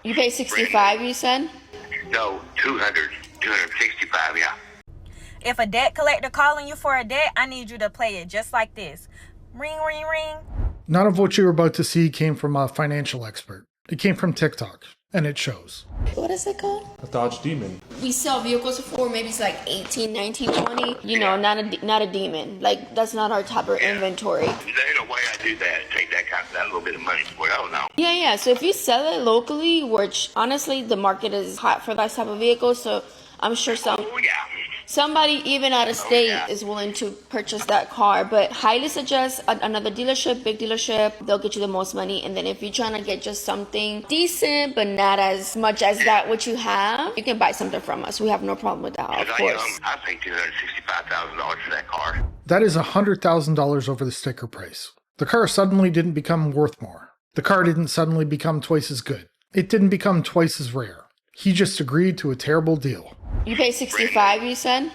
You pay 65, you said? No, 265, yeah. If a debt collector calling you for a debt, I need you to play it just like this. Ring, ring, ring. None of what you're about to see came from a financial expert. It came from TikTok, and it shows. What is it called? A Dodge Demon. We sell vehicles for maybe it's like 18, 19, 20. You know, not a demon. Like, that's not our type of inventory. There ain't no way I do that. Take that little bit of money for it. Oh, no. Yeah. So if you sell it locally, which honestly, the market is hot for that type of vehicle, so I'm sure Oh, yeah. somebody even out of state is willing to purchase that car. But highly suggest another dealership, big dealership. They'll get you the most money. And then if you're trying to get just something decent but not as much as that what you have, you can buy something from us. We have no problem with that, of course. I paid $265,000 for that car. That is $100,000 over the sticker price. The car suddenly didn't become worth more. The car didn't suddenly become twice as good. It didn't become twice as rare. He just agreed to a terrible deal. You pay 65, you said?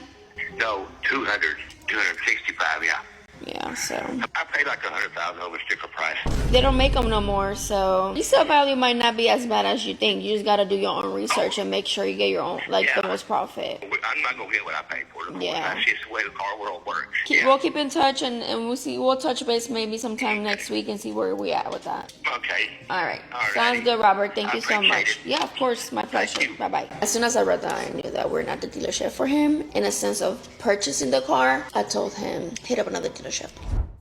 No, 265, yeah. Yeah, so I paid like $100,000 over sticker price. they don't make them no more, so resale value might not be as bad as you think. You just gotta do your own research and make sure you get your own, the most profit. I'm not gonna get what I paid for it. Yeah. That's just the way the car world works. We'll keep in touch and we'll touch base maybe sometime next week and see where we at with that. Okay. All right. All Sounds righty. good, Robert. Thank you so appreciate much. it. Yeah, of course. My pleasure. you. Bye-bye. As soon as I read that, I knew that we're not the dealership for him. In a sense of purchasing the car, I told him, hit up another dealership.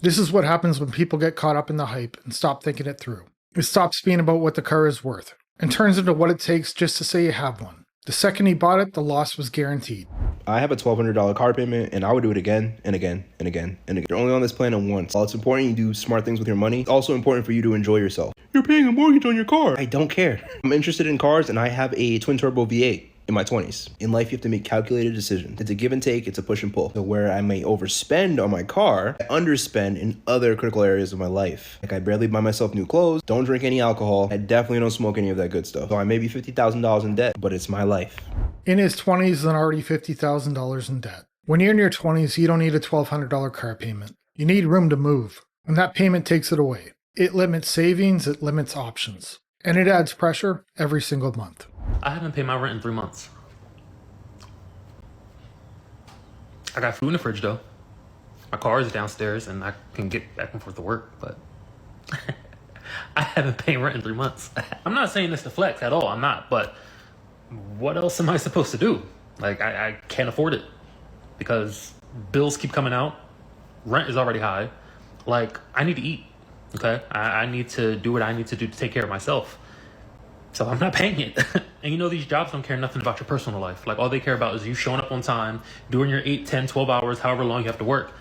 This is what happens when people get caught up in the hype and stop thinking it through. It stops being about what the car is worth and turns into what it takes just to say you have one. The second he bought it, the loss was guaranteed. I have a $1,200 car payment, and I would do it again and again and again and again. You're only on this planet once. While it's important you do smart things with your money, it's also important for you to enjoy yourself. You're paying a mortgage on your car. I don't care. I'm interested in cars, and I have a twin-turbo V8 in my 20s. In life, you have to make calculated decisions. It's a give and take, it's a push and pull. So where I may overspend on my car, I underspend in other critical areas of my life. Like I barely buy myself new clothes, don't drink any alcohol, I definitely don't smoke any of that good stuff. So I may be $50,000 in debt, but it's my life. In his 20s and already $50,000 in debt. When you're in your 20s, you don't need a $1,200 car payment. You need room to move, and that payment takes it away. It limits savings, it limits options, and it adds pressure every single month. I haven't paid my rent in 3 months. I got food in the fridge though. My car is downstairs and I can get back and forth to work, but I haven't paid rent in 3 months. I'm not saying this to flex at all, I'm not, but what else am I supposed to do? Like, I can't afford it because bills keep coming out. Rent is already high. Like, I need to eat, okay? I need to do what I need to do to take care of myself. So I'm not paying it. And you know, these jobs don't care nothing about your personal life. Like, all they care about is you showing up on time, doing your 8, 10, 12 hours, however long you have to work.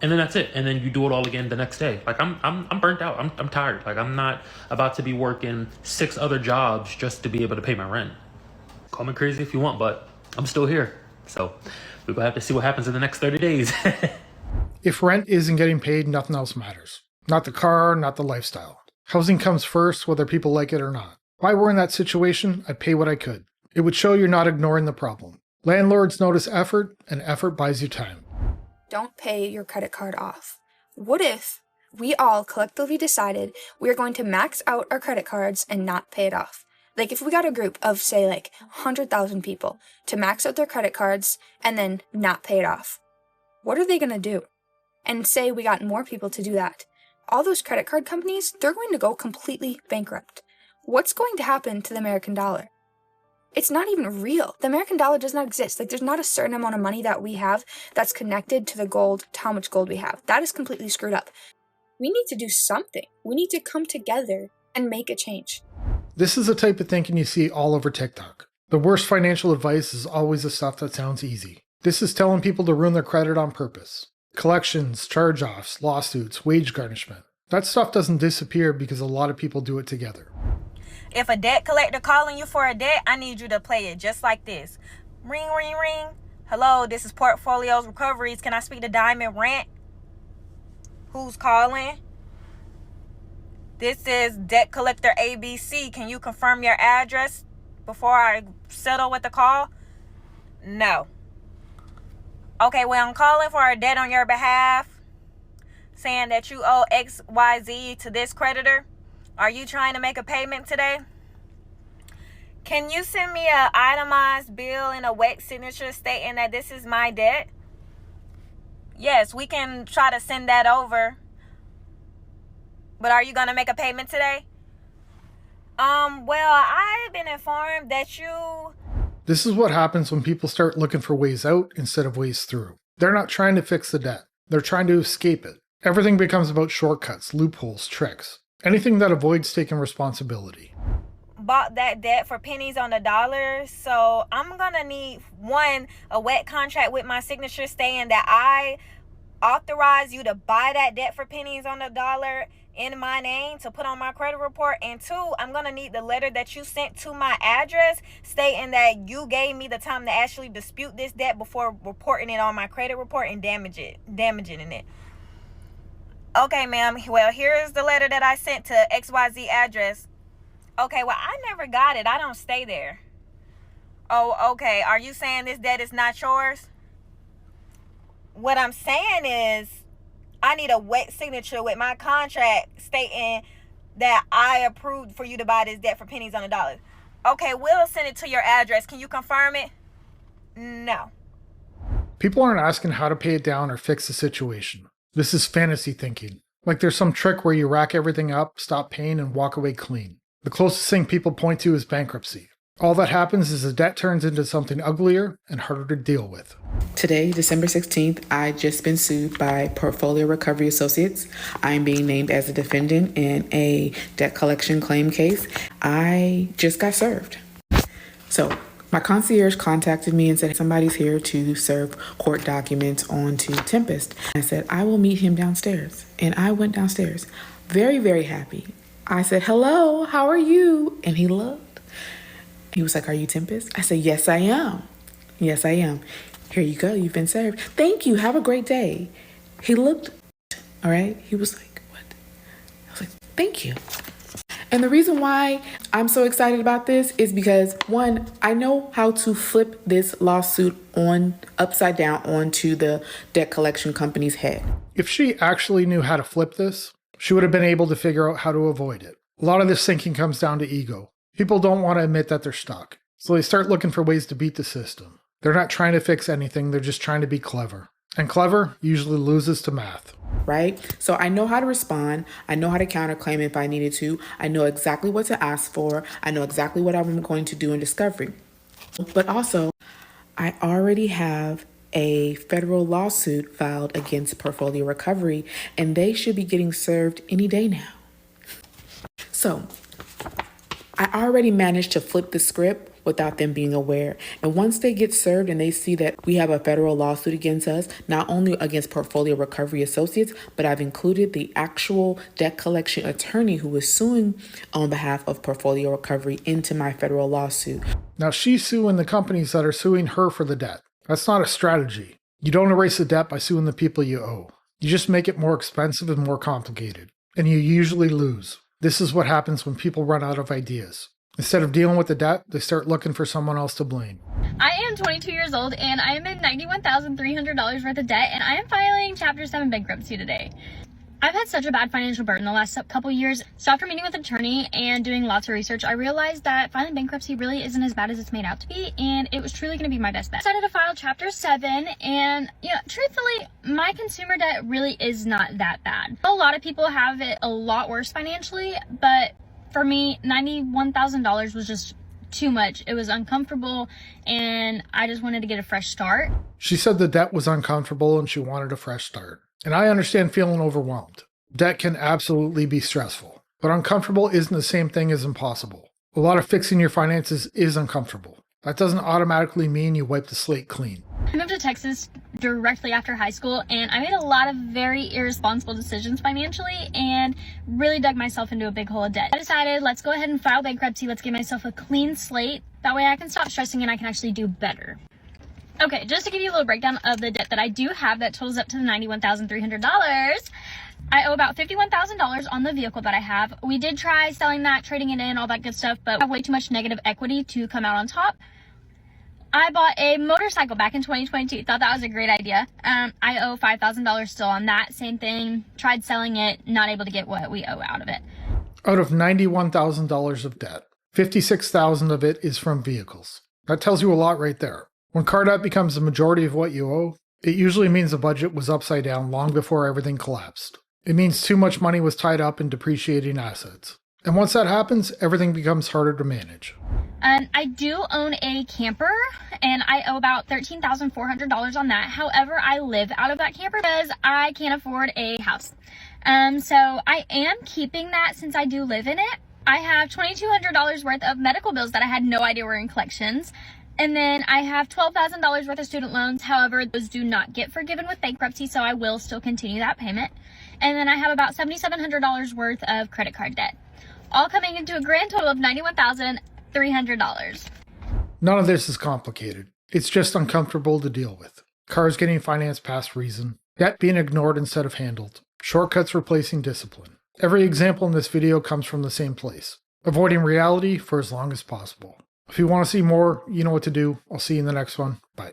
And then that's it. And then you do it all again the next day. Like, I'm burnt out. I'm tired. Like, I'm not about to be working 6 other jobs just to be able to pay my rent. Call me crazy if you want, but I'm still here. So we're gonna have to see what happens in the next 30 days. If rent isn't getting paid, nothing else matters. Not the car, not the lifestyle. Housing comes first, whether people like it or not. If I were in that situation, I'd pay what I could. It would show you're not ignoring the problem. Landlords notice effort, and effort buys you time. Don't pay your credit card off. What if we all collectively decided we are going to max out our credit cards and not pay it off? Like, if we got a group of, say, like 100,000 people to max out their credit cards and then not pay it off, what are they going to do? And say we got more people to do that. All those credit card companies, they're going to go completely bankrupt. What's going to happen to the American dollar? It's not even real. The American dollar does not exist. Like, there's not a certain amount of money that we have that's connected to the gold, to how much gold we have. That is completely screwed up. We need to do something. We need to come together and make a change. This is the type of thinking you see all over TikTok. The worst financial advice is always the stuff that sounds easy. This is telling people to ruin their credit on purpose. Collections, charge-offs, lawsuits, wage garnishment. That stuff doesn't disappear because a lot of people do it together. If a debt collector calling you for a debt, I need you to play it just like this. Ring, ring, ring. Hello, this is Portfolios Recoveries. Can I speak to Diamond Rent? Who's calling? This is Debt Collector ABC. Can you confirm your address before I settle with the call? No. Okay, well, I'm calling for a debt on your behalf, saying that you owe XYZ to this creditor. Are you trying to make a payment today? Can you send me an itemized bill and a wet signature stating that this is my debt? Yes, we can try to send that over. But are you going to make a payment today? Well, I've been informed that you... This is what happens when people start looking for ways out instead of ways through. They're not trying to fix the debt. They're trying to escape it. Everything becomes about shortcuts, loopholes, tricks. Anything that avoids taking responsibility. Bought that debt for pennies on the dollar, so I'm gonna need a wet contract with my signature saying that I authorize you to buy that debt for pennies on the dollar in my name to put on my credit report, and 2, I'm gonna need the letter that you sent to my address stating that you gave me the time to actually dispute this debt before reporting it on my credit report and damaging it. Okay, ma'am, well, here's the letter that I sent to XYZ address. Okay, well, I never got it. I don't stay there. Oh, okay. Are you saying this debt is not yours? What I'm saying is I need a wet signature with my contract stating that I approved for you to buy this debt for pennies on the dollar. Okay, we'll send it to your address. Can you confirm it? No. People aren't asking how to pay it down or fix the situation. This is fantasy thinking. Like there's some trick where you rack everything up, stop paying, and walk away clean. The closest thing people point to is bankruptcy. All that happens is the debt turns into something uglier and harder to deal with. Today, December 16th, I just been sued by Portfolio Recovery Associates. I am being named as a defendant in a debt collection claim case. I just got served. So my concierge contacted me and said, somebody's here to serve court documents onto Tempest. I said, I will meet him downstairs. And I went downstairs, very, very happy. I said, hello, how are you? And he looked. He was like, are you Tempest? I said, yes, I am. Yes, I am. Here you go. You've been served. Thank you. Have a great day. He looked, all right? He was like, what? I was like, thank you. And the reason why I'm so excited about this is because, one, I know how to flip this lawsuit upside down onto the debt collection company's head. If she actually knew how to flip this, she would have been able to figure out how to avoid it. A lot of this thinking comes down to ego. People don't want to admit that they're stuck, so they start looking for ways to beat the system. They're not trying to fix anything, they're just trying to be clever. And clever usually loses to math. Right? So I know how to respond. I know how to counterclaim if I needed to. I know exactly what to ask for. I know exactly what I'm going to do in discovery. But also, I already have a federal lawsuit filed against Portfolio Recovery, and they should be getting served any day now. So I already managed to flip the script without them being aware. And once they get served and they see that we have a federal lawsuit against us, not only against Portfolio Recovery Associates, but I've included the actual debt collection attorney who is suing on behalf of Portfolio Recovery into my federal lawsuit. Now she's suing the companies that are suing her for the debt. That's not a strategy. You don't erase the debt by suing the people you owe. You just make it more expensive and more complicated. And you usually lose. This is what happens when people run out of ideas. Instead of dealing with the debt, they start looking for someone else to blame. I am 22 years old and I am in $91,300 worth of debt, and I am filing Chapter 7 bankruptcy today. I've had such a bad financial burden the last couple years, so after meeting with an attorney and doing lots of research, I realized that filing bankruptcy really isn't as bad as it's made out to be, and it was truly going to be my best bet. I decided to file Chapter 7, and truthfully, my consumer debt really is not that bad. A lot of people have it a lot worse financially, but for me, $91,000 was just too much. It was uncomfortable, and I just wanted to get a fresh start. She said the debt was uncomfortable and she wanted a fresh start. And I understand feeling overwhelmed. Debt can absolutely be stressful, but uncomfortable isn't the same thing as impossible. A lot of fixing your finances is uncomfortable. That doesn't automatically mean you wipe the slate clean. I moved to Texas directly after high school, and I made a lot of very irresponsible decisions financially and really dug myself into a big hole of debt. I decided, let's go ahead and file bankruptcy. Let's give myself a clean slate. That way I can stop stressing and I can actually do better. Okay, just to give you a little breakdown of the debt that I do have that totals up to the $91,300. I owe about $51,000 on the vehicle that I have. We did try selling that, trading it in, all that good stuff, but I have way too much negative equity to come out on top. I bought a motorcycle back in 2022. Thought that was a great idea. I owe $5,000 still on that. Same thing. Tried selling it, not able to get what we owe out of it. Out of $91,000 of debt, $56,000 of it is from vehicles. That tells you a lot right there. When car debt becomes the majority of what you owe, it usually means the budget was upside down long before everything collapsed. It means too much money was tied up in depreciating assets. And once that happens, everything becomes harder to manage. I do own a camper, and I owe about $13,400 on that. However, I live out of that camper because I can't afford a house. So I am keeping that since I do live in it. I have $2,200 worth of medical bills that I had no idea were in collections. And then I have $12,000 worth of student loans. However, those do not get forgiven with bankruptcy, so I will still continue that payment. And then I have about $7,700 worth of credit card debt, all coming into a grand total of $91,300. None of this is complicated. It's just uncomfortable to deal with. Cars getting financed past reason, debt being ignored instead of handled, shortcuts replacing discipline. Every example in this video comes from the same place, avoiding reality for as long as possible. If you want to see more, you know what to do. I'll see you in the next one. Bye.